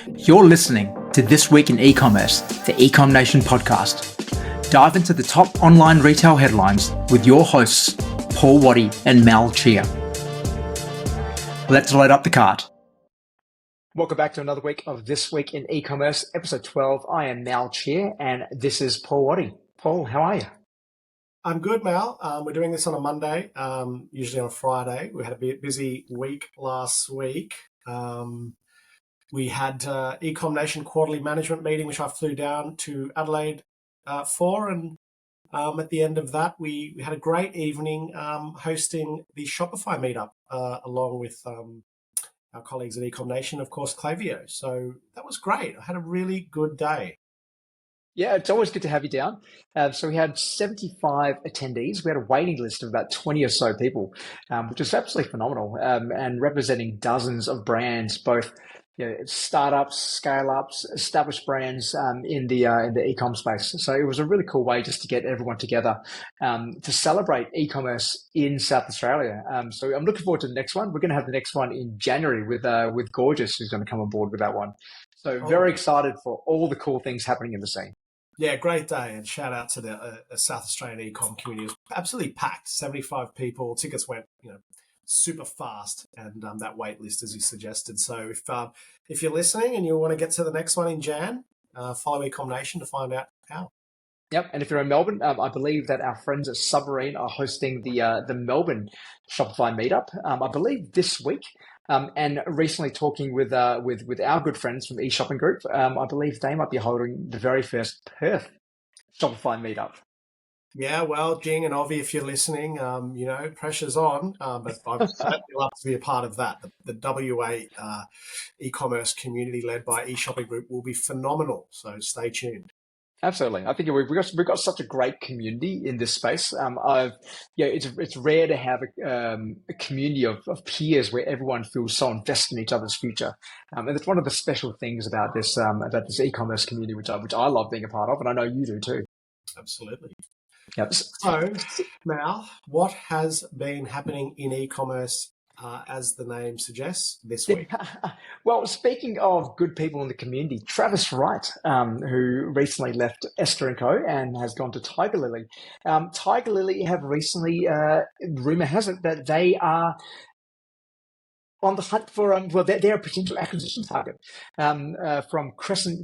You're listening to This Week in E-Commerce, the Ecom Nation podcast. Dive into the top online retail headlines with your hosts, Paul Waddy and Mal Chia. Let's load up the cart. Welcome back to another week of This Week in E-Commerce, episode 12. I am Mal Chia, and this is Paul Waddy. Paul, how are you? I'm good, Mal. We're doing this on a Monday, usually on a Friday. We had a busy week last week. We had Ecom Nation quarterly management meeting, which I flew down to Adelaide for. And at the end of that, we had a great evening hosting the Shopify Meetup along with our colleagues at Ecom Nation, of course, Clavio. So that was great. I had a really good day. Yeah, it's always good to have you down. So we had 75 attendees. We had a waiting list of about 20 or so people, which is absolutely phenomenal, and representing dozens of brands, both startups, scale-ups, established brands in the e-com space. So it was a really cool way just to get everyone together to celebrate e-commerce in South Australia. So I'm looking forward to the next one. We're going to have the next one in January with Gorgeous, who's going to come on board with that one. So very excited for all the cool things happening in the scene. Yeah, great day, and shout out to the South Australian Ecom community. It was absolutely packed, 75 people. Tickets went, super fast, and that wait list, as you suggested. So if you're listening and you want to get to the next one in Jan, follow Ecom Nation to find out how. Yep, and if you're in Melbourne, I believe that our friends at Submarine are hosting the Melbourne Shopify Meetup. I believe this week. And recently talking with our good friends from eShopping Group, I believe they might be holding the very first Perth Shopify Meetup. Yeah, well, Jing and Ovi, if you're listening, pressure's on, but I'd certainly love to be a part of that. The WA e-commerce community led by eShopping Group will be phenomenal, so stay tuned. Absolutely, I think we've got such a great community in this space. It's rare to have a community of peers where everyone feels so invested in each other's future, and it's one of the special things about this e-commerce community, which I love being a part of, and I know you do too. Absolutely. Yep. So, Mal, what has been happening in e-commerce, as the name suggests, this week? Well, speaking of good people in the community, Travis Wright, who recently left Esther & Co. and has gone to Tigerlily. Tigerlily have recently, rumour has it that they are on the hunt for, they're a potential acquisition target from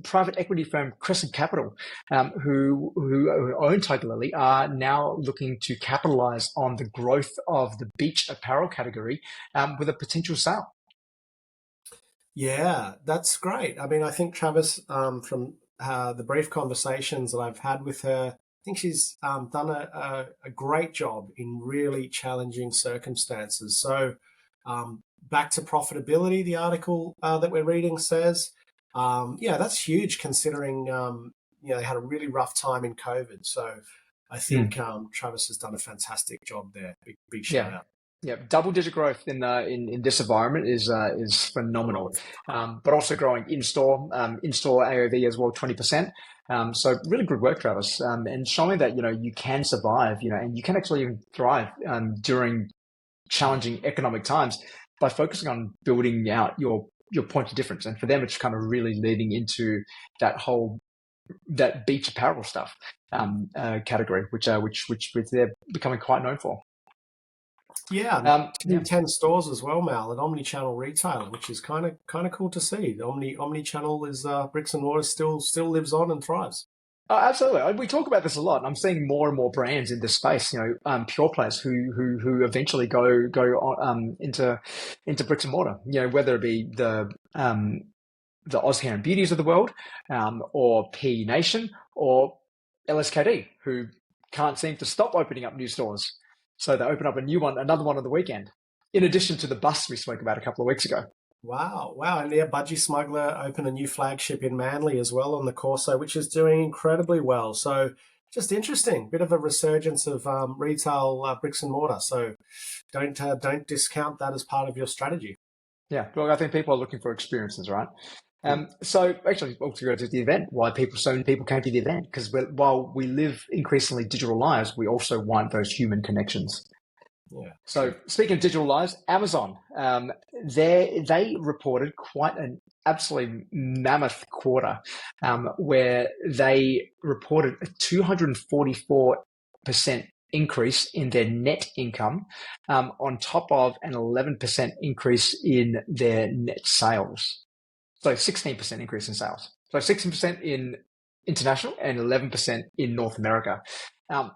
private equity firm Crescent Capital, who own Tigerlily, are now looking to capitalize on the growth of the beach apparel category with a potential sale. Yeah, that's great. I mean, I think Travis, from the brief conversations that I've had with her, I think she's done a great job in really challenging circumstances. So, back to profitability, the article that we're reading says, that's huge considering, they had a really rough time in COVID. So I think Travis has done a fantastic job there. Big shout out. Yeah, double-digit growth in this environment is phenomenal, but also growing in-store AOV as well, 20%. So really good work, Travis, and showing that you can survive, and you can actually even thrive during challenging economic times by focusing on building out your point of difference. And for them, it's kind of really leading into that beach apparel stuff category, which they're becoming quite known for. Yeah, 10 stores as well, Mal, an omni-channel retailer, which is kind of cool to see. The omni-channel is bricks and mortar still lives on and thrives. Oh, absolutely. We talk about this a lot, and I'm seeing more and more brands in this space. Pure players who eventually go on, into bricks and mortar. Whether it be the Oz Hair and Beauties of the world, or P Nation, or LSKD, who can't seem to stop opening up new stores. So they open up another one on the weekend, in addition to the bus we spoke about a couple of weeks ago. Wow. And Budgie Smuggler opened a new flagship in Manly as well on the Corso, which is doing incredibly well. So just interesting, bit of a resurgence of retail bricks and mortar. So don't discount that as part of your strategy. Yeah, look, I think people are looking for experiences, right? So actually, to go to the event, why so many people came to the event, because while we live increasingly digital lives, we also want those human connections. Yeah. So speaking of digital lives, Amazon, they reported quite an absolutely mammoth quarter, where they reported a 244% increase in their net income, on top of an 11% increase in their net sales. So 16% increase in sales. So 16% in international and 11% in North America.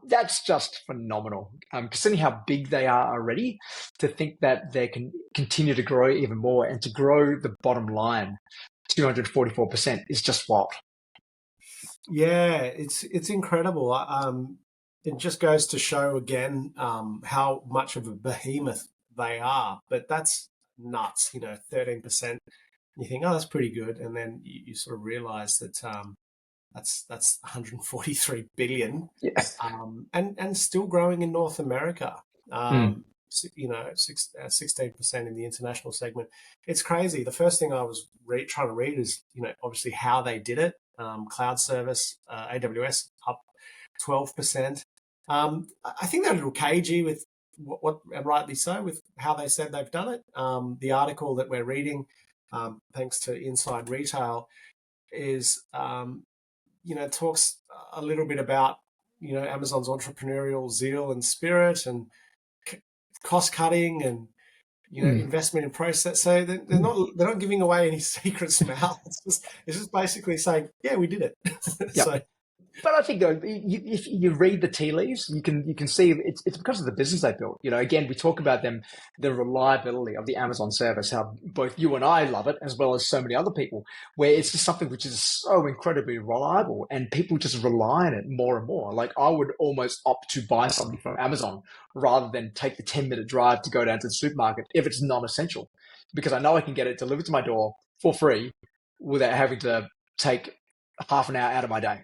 That's just phenomenal. Considering how big they are already, to think that they can continue to grow even more and to grow the bottom line 244% is just wild. Yeah, it's incredible. It just goes to show again how much of a behemoth they are. But that's nuts, 13%. You think, oh, that's pretty good, and then you sort of realize that that's 143 billion, Yeah. and still growing in North America. Mm. 16% in the international segment. It's crazy. The first thing I was trying to read is, obviously how they did it. Cloud service, AWS up 12%. I think they're a little cagey with what, and rightly so, with how they said they've done it. The article that we're reading, thanks to Inside Retail, is talks a little bit about Amazon's entrepreneurial zeal and spirit, and cost cutting, and investment in process. So they're not giving away any secrets, Mal. It's just basically saying, yeah, we did it. Yep. So But I think though, if you read the tea leaves, you can see it's because of the business they built. Again, we talk about them, the reliability of the Amazon service, how both you and I love it, as well as so many other people, where it's just something which is so incredibly reliable, and people just rely on it more and more. Like, I would almost opt to buy something from Amazon rather than take the 10-minute drive to go down to the supermarket if it's non-essential, because I know I can get it delivered to my door for free without having to take half an hour out of my day,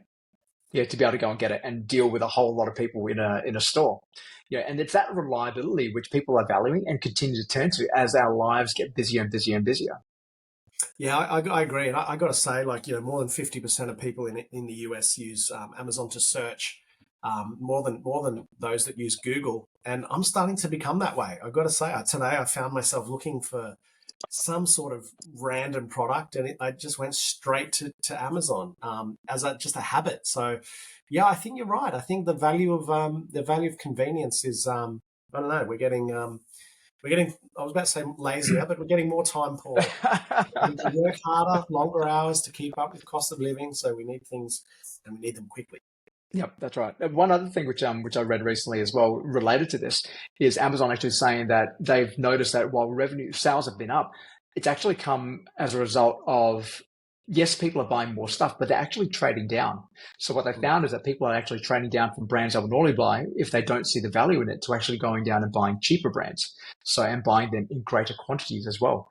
to be able to go and get it and deal with a whole lot of people in a store. And it's that reliability which people are valuing and continue to turn to as our lives get busier and busier and busier. Yeah, I agree. And I got to say, more than 50% of people in the US use Amazon to search, more than those that use Google. And I'm starting to become that way. I've got to say, today I found myself looking for some sort of random product, and I just went straight to Amazon as just a habit. So, yeah, I think you're right. I think the value of convenience is, I don't know. We're getting. I was about to say lazier, but we're getting more time poor. We need to work harder, longer hours to keep up with cost of living. So we need things, and we need them quickly. Yep, that's right. One other thing which I read recently as well related to this is Amazon actually saying that they've noticed that while revenue sales have been up, it's actually come as a result of, yes, people are buying more stuff, but they're actually trading down. So what they found is that people are actually trading down from brands they would normally buy if they don't see the value in it, to actually going down and buying cheaper brands. So, and buying them in greater quantities as well,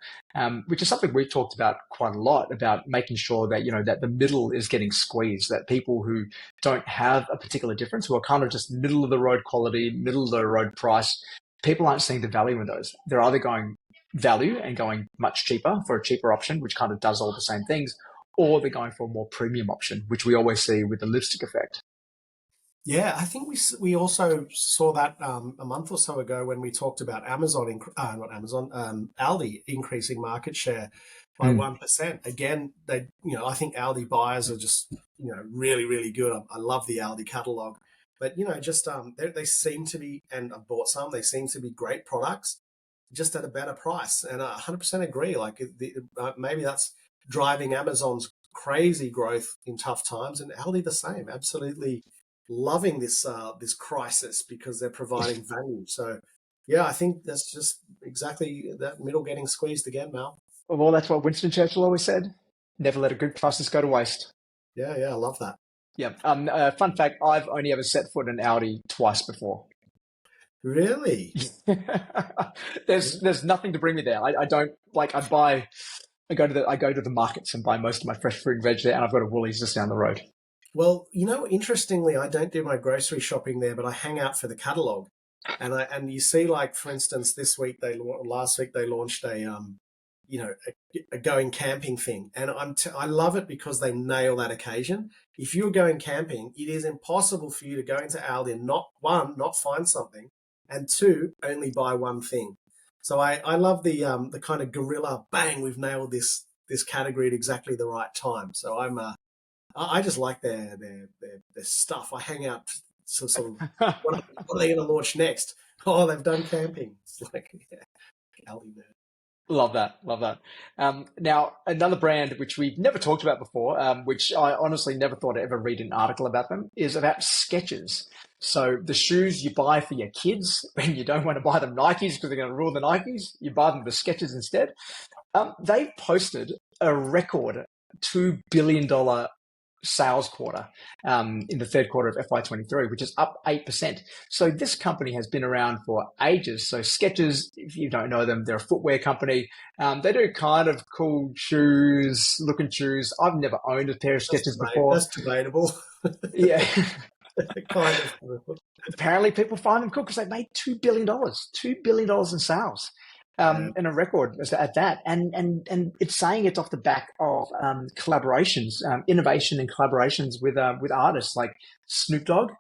which is something we've talked about quite a lot, about making sure that, that the middle is getting squeezed, that people who don't have a particular difference, who are kind of just middle of the road quality, middle of the road price, people aren't seeing the value in those. They're either going value and going much cheaper for a cheaper option, which kind of does all the same things, or they're going for a more premium option, which we always see with the lipstick effect. Yeah, I think we also saw that a month or so ago when we talked about Aldi increasing market share by 1%. Again, I think Aldi buyers are just, really, really good. I love the Aldi catalog, but just they seem to be, and I've bought some. They seem to be great products, just at a better price. And I 100% agree. Like maybe that's driving Amazon's crazy growth in tough times, and Aldi the same. Absolutely loving this crisis because they're providing value. So, yeah, I think that's just exactly that middle getting squeezed again, Mal. Well, that's what Winston Churchill always said: "Never let a good crisis go to waste." Yeah, I love that. Yeah. Fun fact: I've only ever set foot in Audi twice before. Really? There's nothing to bring me there. I don't like. I go to the markets and buy most of my fresh fruit and veg there, and I've got a Woolies just down the road. Well, interestingly, I don't do my grocery shopping there, but I hang out for the catalog, and you see, like, for instance, last week they launched a going camping thing, and I love it because they nail that occasion. If you're going camping, it is impossible for you to go into Aldi and not find something and two, only buy one thing. So I love the kind of guerrilla bang. We've nailed this category at exactly the right time. So I just like their stuff. I hang out to sort of what are they going to launch next? Oh, they've done camping. It's like Aldi there. Love that. Love that. Now, another brand which we've never talked about before, which I honestly never thought I'd ever read an article about them, is about Skechers. So the shoes you buy for your kids when you don't want to buy them Nikes because they're going to rule the Nikes, you buy them the Skechers instead. They've posted a record $2 billion sales quarter in the third quarter of FY23, which is up 8%. So this company has been around for ages. So Skechers, if you don't know them, they're a footwear company. They do kind of cool shoes, looking shoes. I've never owned a pair of Skechers before. That's debatable. Yeah. Kind of. Apparently people find them cool because they made $2 billion, $2 billion in sales. And a record at that. And it's saying it's off the back of collaborations, innovation and collaborations with artists like Snoop Dogg,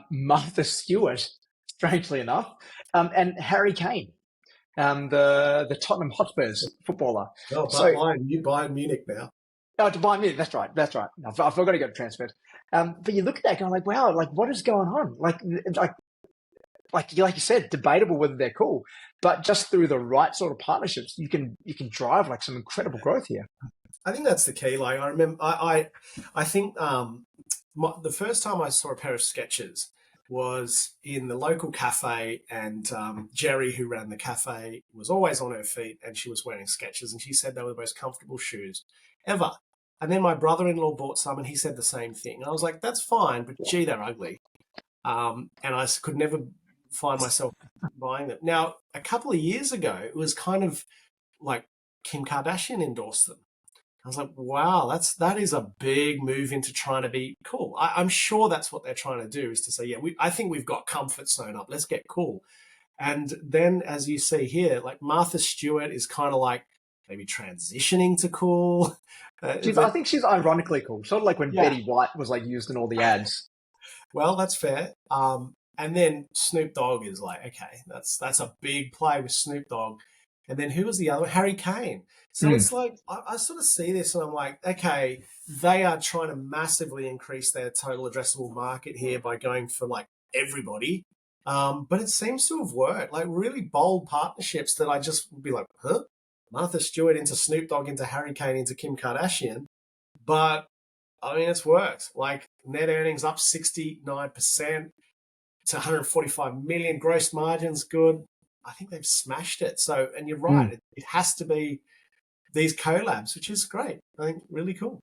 Martha Stewart, strangely enough, and Harry Kane, the Tottenham Hotspurs footballer. Oh, but so, you buy Munich now. Oh, to Bayern Munich, that's right. I forgot to get transferred. But you look at that going like, wow, like what is going on? Like you said, debatable whether they're cool, but just through the right sort of partnerships, you can drive like some incredible growth here. I think that's the key. Like I remember, I think the first time I saw a pair of Skechers was in the local cafe, and Jerry, who ran the cafe, was always on her feet, and she was wearing Skechers, and she said they were the most comfortable shoes ever. And then my brother-in-law bought some, and he said the same thing. And I was like, that's fine, but gee, they're ugly. And I could never find myself buying them. Now, a couple of years ago, it was kind of like Kim Kardashian endorsed them. I was like, wow, that is a big move into trying to be cool. I'm sure that's what they're trying to do, is to say, yeah, I think we've got comfort sewn up. Let's get cool. And then, as you see here, like Martha Stewart is kind of like maybe transitioning to cool. I think she's ironically cool, sort of like when Betty White was like used in all the ads. Well, that's fair. And then Snoop Dogg is like, okay, that's a big play with Snoop Dogg. And then who was the other one? Harry Kane. So it's like, I sort of see this and I'm like, okay, they are trying to massively increase their total addressable market here by going for like everybody. But it seems to have worked, like really bold partnerships that I just would be like, huh? Martha Stewart into Snoop Dogg, into Harry Kane, into Kim Kardashian. But I mean, it's worked. Like net earnings up 69%. To 145 million, gross margins good. I think they've smashed it. So, and you're right, it has to be these collabs, which is great. I think really cool.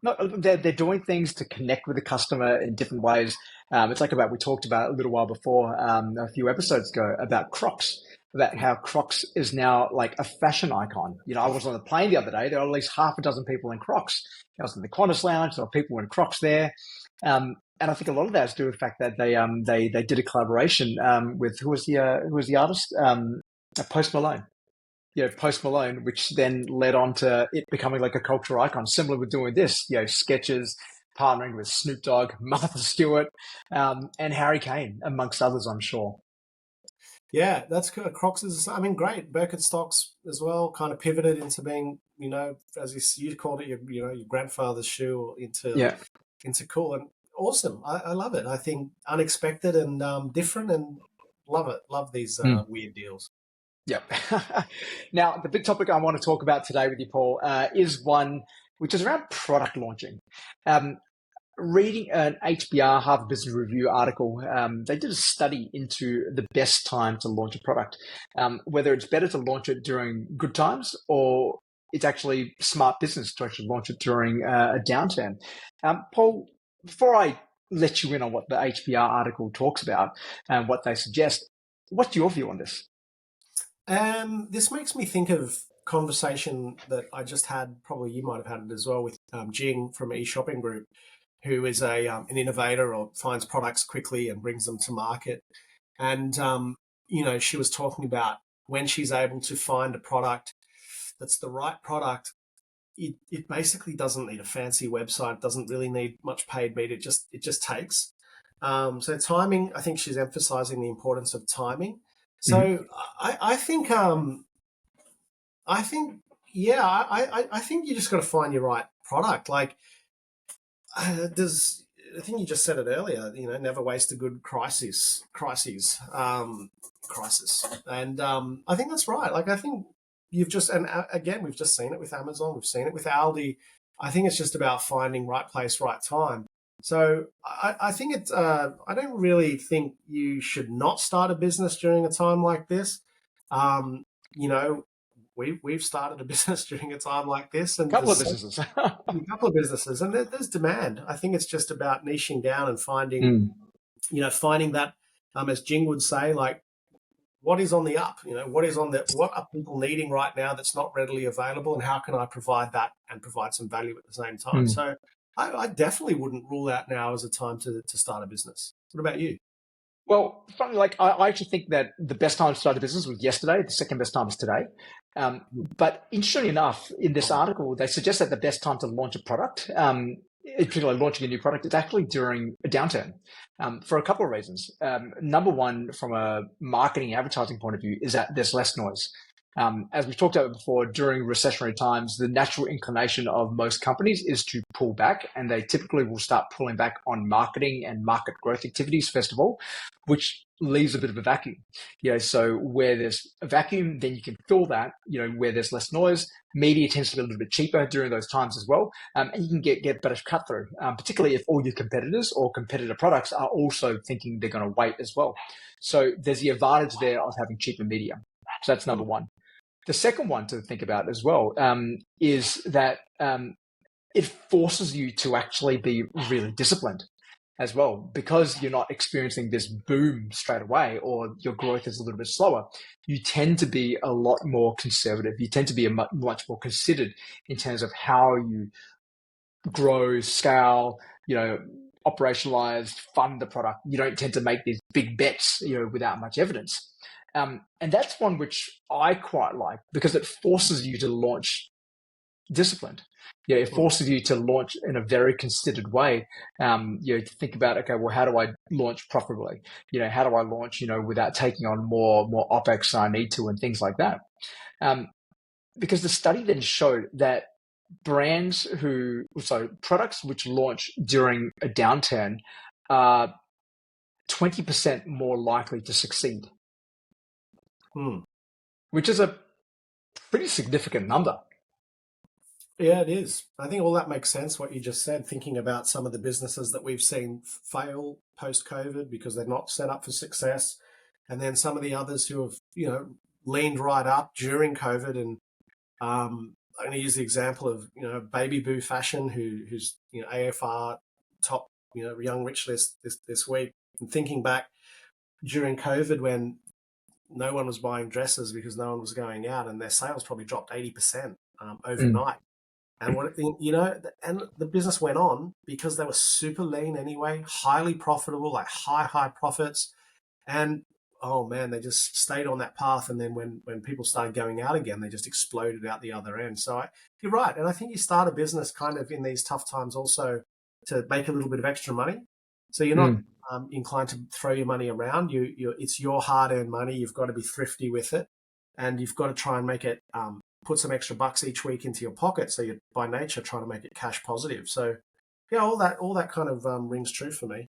No, they're doing things to connect with the customer in different ways. It's like we talked about a little while before, a few episodes ago, about Crocs, about how Crocs is now like a fashion icon. You know, I was on the plane the other day. There were at least half a dozen people in Crocs. I was in the Qantas lounge. There were people in Crocs there. And I think a lot of that is due to the fact that they did a collaboration with who was the artist? Post Malone. Yeah, Post Malone, which then led on to it becoming like a cultural icon, similar with doing this. You know, Skechers partnering with Snoop Dogg, Martha Stewart, and Harry Kane, amongst others, I'm sure. Yeah, that's good. Crocs is, I mean, great. Birkenstocks as well, kind of pivoted into being, you know, as you called it, your grandfather's shoe, into cool. And awesome. I love it. I think unexpected and different, and love it. Love these weird deals. Yep. Now, the big topic I want to talk about today with you, Paul, is one which is around product launching. Reading an HBR, Harvard Business Review article, they did a study into the best time to launch a product, whether it's better to launch it during good times or it's actually smart business to actually launch it during a downturn. Paul, before I let you in on what the HBR article talks about and what they suggest, what's your view on this? This makes me think of conversation that I just had, probably you might have had it as well, with Jing from eShopping Group, who is an innovator or finds products quickly and brings them to market. And, she was talking about when she's able to find a product that's the right product, it basically doesn't need a fancy website, doesn't really need much paid media. It just takes. So timing, I think she's emphasizing the importance of timing. Mhm. So I think, I think, yeah, I think you just got to find your right product. Like, there's, I think you just said it earlier. Never waste a good crisis, and I think that's right. Like, I think you've just, and again, we've just seen it with Amazon. We've seen it with Aldi. I think it's just about finding right place, right time. So I think it's. I don't really think you should not start a business during a time like this. Um, you know, we've started a business during a time like this, A and couple of there's businesses. a couple of businesses, and there's demand. I think it's just about niching down and finding, Mm. finding that, as Jing would say, like, what is on the up. What are people needing right now that's not readily available, and how can I provide that and provide some value at the same time. Mm. So I definitely wouldn't rule out now as a time to start a business. What about you? Well, funny, like I actually think that the best time to start a business was yesterday. The second best time is today. But interestingly enough, in this article, they suggest that the best time to launch a product, particularly launching a new product, is actually during a downturn, for a couple of reasons. Number one, from a marketing advertising point of view, is that there's less noise. As we've talked about before, during recessionary times, the natural inclination of most companies is to pull back, and they typically will start pulling back on marketing and market growth activities, first of all, which leaves a bit of a vacuum. So where there's a vacuum, then you can fill that, where there's less noise. Media tends to be a little bit cheaper during those times as well. And you can get better cut through, particularly if all your competitors or competitor products are also thinking they're going to wait as well. So there's the advantage there of having cheaper media. So that's number one. The second one to think about as well, is that it forces you to actually be really disciplined as well, because you're not experiencing this boom straight away, or your growth is a little bit slower. You tend to be a lot more conservative. You tend to be much more considered in terms of how you grow, scale, operationalize, fund the product. You don't tend to make these big bets, without much evidence. And that's one which I quite like, because it forces you to launch disciplined. It forces you to launch in a very considered way. To think about, okay, well, how do I launch profitably? How do I launch, without taking on more OpEx than I need to, and things like that. Because the study then showed that products which launch during a downturn are 20% more likely to succeed, which is a pretty significant number. Yeah, it is. I think all that makes sense, what you just said, thinking about some of the businesses that we've seen fail post-COVID because they're not set up for success. And then some of the others who have, leaned right up during COVID. And I'm going to use the example of, Baby Boo Fashion, who's, AFR top, young rich list this week. And thinking back during COVID, when no one was buying dresses because no one was going out, and their sales probably dropped 80% overnight. And and the business went on because they were super lean anyway, highly profitable, like high profits. And oh man, they just stayed on that path. And then when people started going out again, they just exploded out the other end. So you're right. And I think you start a business kind of in these tough times also to make a little bit of extra money. So you're not inclined to throw your money around. It's your hard-earned money. You've got to be thrifty with it, and you've got to try and make it put some extra bucks each week into your pocket. So you're by nature trying to make it cash positive. So yeah, all that kind of rings true for me.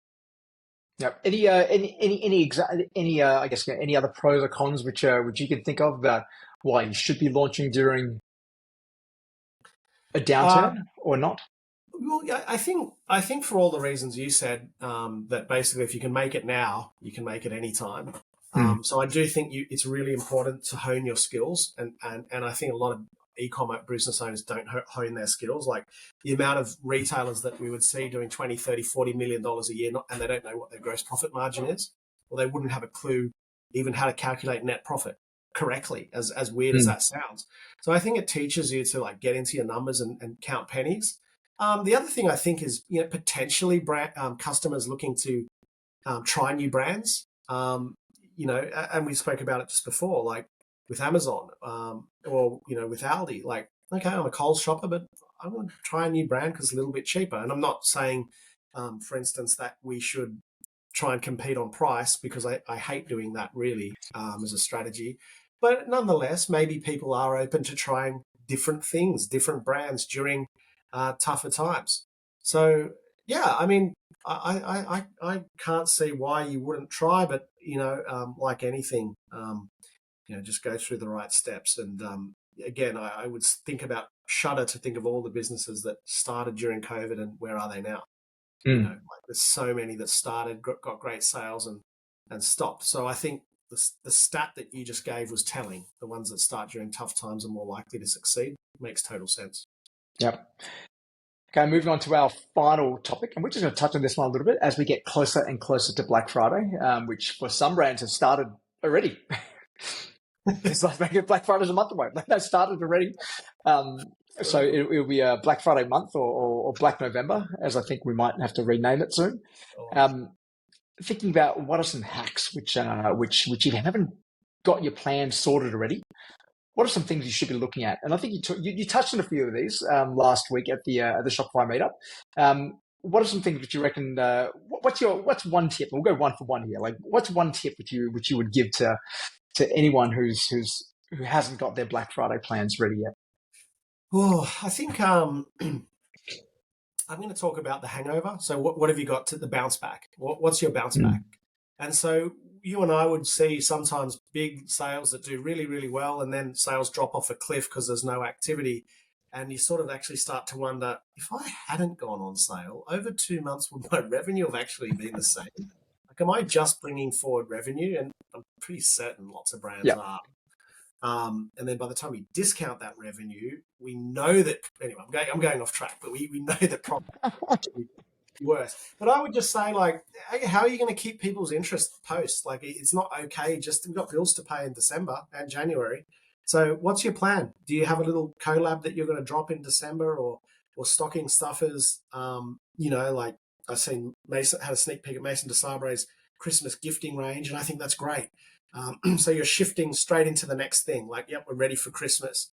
Yeah. Any I guess any other pros or cons which you can think of about why you should be launching during a downturn or not? Well, yeah, I think for all the reasons you said, that basically if you can make it now, you can make it anytime. So I do think it's really important to hone your skills, and I think a lot of e-commerce business owners don't hone their skills. Like the amount of retailers that we would see doing 20, 30, $40 million a year, and they don't know what their gross profit margin is, or they wouldn't have a clue even how to calculate net profit correctly, as weird as that sounds. So I think it teaches you to like get into your numbers and count pennies. The other thing I think is, potentially customers looking to try new brands. And we spoke about it just before, like with Amazon, or with Aldi. Like, okay, I'm a Coles shopper, but I want to try a new brand because it's a little bit cheaper. And I'm not saying, for instance, that we should try and compete on price, because I hate doing that really as a strategy. But nonetheless, maybe people are open to trying different things, different brands during tougher times. So yeah, I mean, I can't see why you wouldn't try, but like anything, just go through the right steps. And again, I would shudder to think of all the businesses that started during COVID and where are they now? Like there's so many that started, got great sales and stopped. So I think the stat that you just gave was telling. The ones that start during tough times are more likely to succeed. Makes total sense. Yep. Okay, moving on to our final topic, and we're just going to touch on this one a little bit as we get closer and closer to Black Friday, which for some brands has started already. It's like Black Friday's a month away. They started already. So it'll be a Black Friday month or Black November, as I think we might have to rename it soon. Thinking about what are some hacks which if you haven't got your plan sorted already, what are some things you should be looking at? And I think you touched on a few of these last week at the Shopify meetup. What are some things which you reckon? What's one tip? We'll go one for one here. Like, what's one tip which you would give to anyone who hasn't got their Black Friday plans ready yet? Oh, I think I'm going to talk about the hangover. So what have you got to the bounce back? What's your bounce back? And so you and I would see sometimes big sales that do really, really well, and then sales drop off a cliff because there's no activity. And you sort of actually start to wonder, if I hadn't gone on sale over 2 months, would my revenue have actually been the same? Like, am I just bringing forward revenue? And I'm pretty certain lots of brands are. And then by the time we discount that revenue, we know that, anyway, I'm going off track, but we know that profit will be worse. But I would just say, like, how are you going to keep people's interest post? Like, it's not okay. Just, we've got bills to pay in December and January. So what's your plan? Do you have a little collab that you're going to drop in December, or stocking stuffers? Like I've seen Mason had a sneak peek at Mason de Sabre's Christmas gifting range, and I think that's great. So you're shifting straight into the next thing. Like, yep, we're ready for Christmas.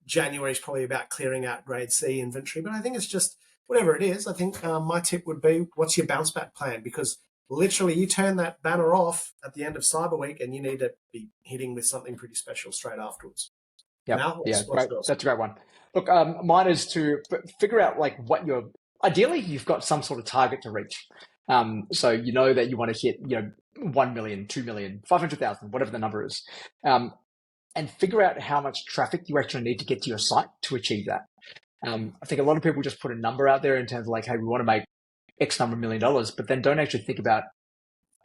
January is probably about clearing out grade C inventory, but I think it's just whatever it is. I think my tip would be, what's your bounce back plan? Because literally you turn that banner off at the end of Cyber Week and you need to be hitting with something pretty special straight afterwards. Yeah, great. That's a great one. Look, mine is to figure out like ideally you've got some sort of target to reach. So you know that you want to hit, 1 million, 2 million, 500,000, whatever the number is. And figure out how much traffic you actually need to get to your site to achieve that. I think a lot of people just put a number out there in terms of like, hey, we want to make X number of $1 million, but then don't actually think about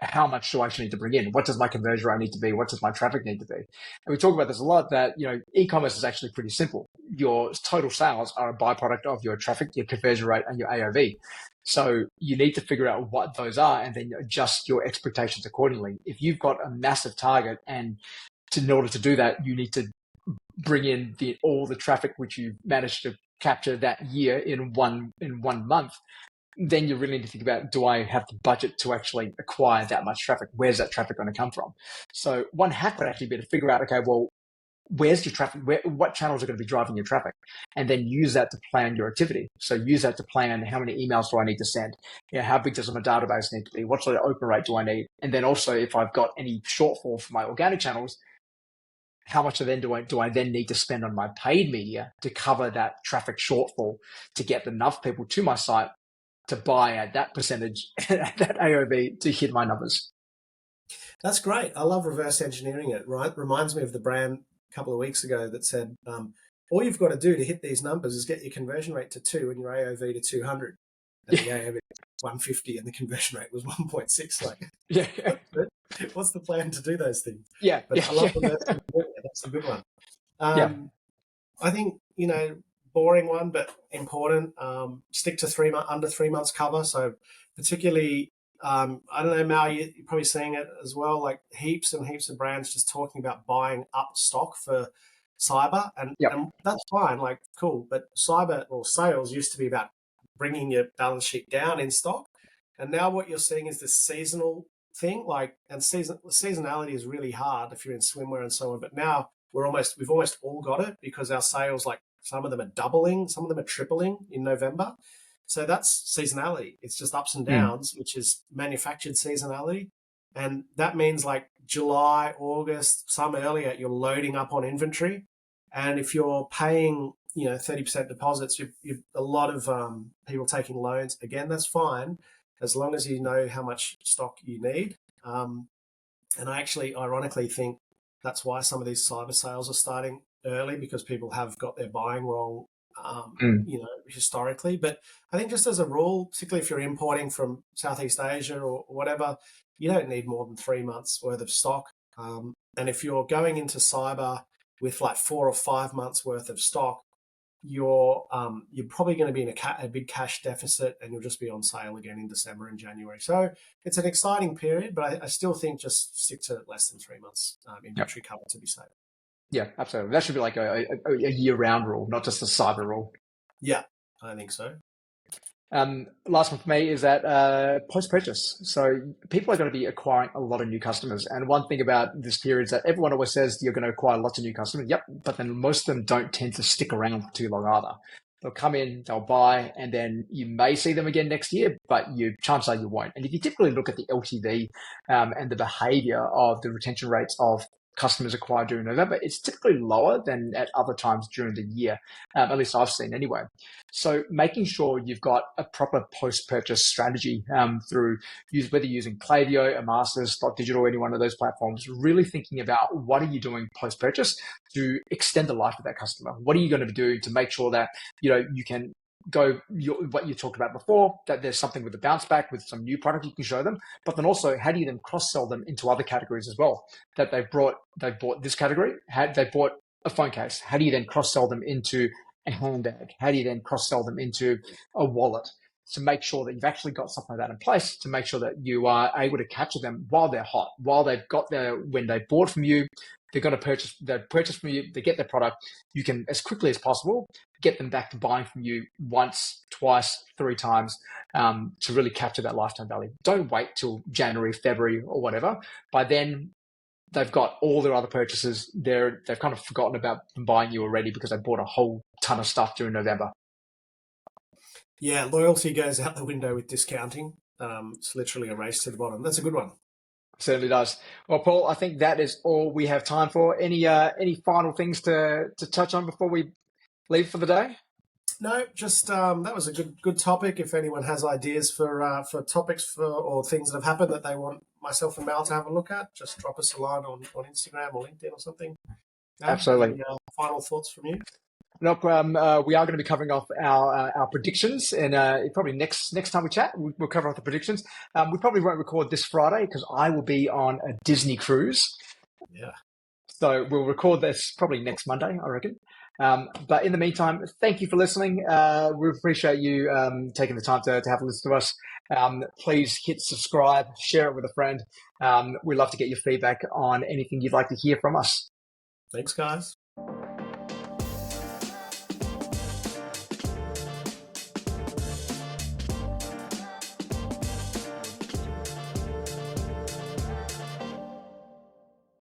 how much do I actually need to bring in? What does my conversion rate need to be? What does my traffic need to be? And we talk about this a lot, that, e-commerce is actually pretty simple. Your total sales are a byproduct of your traffic, your conversion rate, and your AOV. So you need to figure out what those are and then adjust your expectations accordingly. If you've got a massive target, and in order to do that, you need to bring in all the traffic which you've managed to capture that year in one month, then you really need to think about, do I have the budget to actually acquire that much traffic? Where's that traffic going to come from? So one hack would actually be to figure out, okay, well, where's your traffic? What channels are going to be driving your traffic? And then use that to plan your activity. So use that to plan, how many emails do I need to send? How big does my database need to be? What sort of open rate do I need? And then also, if I've got any shortfall for my organic channels, how much do I then need to spend on my paid media to cover that traffic shortfall, to get enough people to my site to buy at that percentage, at that AOV, to hit my numbers? That's great. I love reverse engineering it, right? Reminds me of the brand a couple of weeks ago that said, all you've got to do to hit these numbers is get your conversion rate to 2 and your AOV to 200. And the AOV was 150 and the conversion rate was 1.6. Like, yeah. What's the plan to do those things? Yeah. But I love reverse engineering. That's a good one. I think, boring one, but important. Stick to under 3 months cover. So particularly, I don't know, Mal, you're probably seeing it as well, like heaps and heaps of brands just talking about buying up stock for cyber. And that's fine, like, cool. But cyber or sales used to be about bringing your balance sheet down in stock. And now what you're seeing is this seasonal thing, seasonality is really hard if you're in swimwear and so on. But now we've almost all got it, because our sales, like, some of them are doubling, some of them are tripling in November. So that's seasonality. It's just ups and Mm. downs, which is manufactured seasonality. And that means like July, August, some earlier, you're loading up on inventory. And if you're paying, 30% deposits, a lot of people taking loans. Again, that's fine as long as you know how much stock you need. And I actually, ironically, think that's why some of these cyber sales are starting early, because people have got their buying wrong, Mm. historically. But I think just as a rule, particularly if you're importing from Southeast Asia or whatever, you don't need more than 3 months worth of stock. And if you're going into cyber with like 4 or 5 months worth of stock, you're probably going to be in a big cash deficit, and you'll just be on sale again in December and January. So it's an exciting period, but I still think just stick to less than 3 months inventory cover to be safe. Yeah, absolutely. That should be like a year-round rule, not just a cyber rule. Yeah, I think so. Last one for me is that post-purchase. So people are going to be acquiring a lot of new customers. And one thing about this period is that everyone always says you're going to acquire lots of new customers. Yep, but then most of them don't tend to stick around for too long either. They'll come in, they'll buy, and then you may see them again next year, but chances are you won't. And if you typically look at the LTV and the behavior of the retention rates of customers acquired during November, it's typically lower than at other times during the year, at least I've seen anyway. So making sure you've got a proper post-purchase strategy through whether you're using Klaviyo, Amasters, Digital, any one of those platforms, really thinking about what are you doing post-purchase to extend the life of that customer. What are you going to do to make sure that you can go what you talked about before, that there's something with the bounce back with some new product you can show them, but then also how do you then cross-sell them into other categories as well, that they've bought this category, they bought a phone case, how do you then cross-sell them into a handbag, how do you then cross-sell them into a wallet, to make sure that you've actually got something like that in place to make sure that you are able to capture them while they're hot, while they've got when they bought from you, they're going to purchase from you, they get their product, you can, as quickly as possible, get them back to buying from you once, twice, 3 times to really capture that lifetime value. Don't wait till January, February, or whatever. By then, they've got all their other purchases. They've kind of forgotten about buying you already because they bought a whole ton of stuff during November. Yeah, loyalty goes out the window with discounting. It's literally a race to the bottom. That's a good one. Certainly does. Well, Paul, I think that is all we have time for. Any final things to touch on before we leave for the day? No, just that was a good topic. If anyone has ideas for topics or things that have happened that they want myself and Mal to have a look at, just drop us a line on Instagram or LinkedIn or something. Absolutely. Any final thoughts from you? Look, we are going to be covering off our predictions, and probably next time we chat, we'll cover off the predictions. We probably won't record this Friday because I will be on a Disney cruise. Yeah. So we'll record this probably next Monday, I reckon. But in the meantime, thank you for listening. We appreciate you taking the time to have a listen to us. Please hit subscribe, share it with a friend. We'd love to get your feedback on anything you'd like to hear from us. Thanks, guys.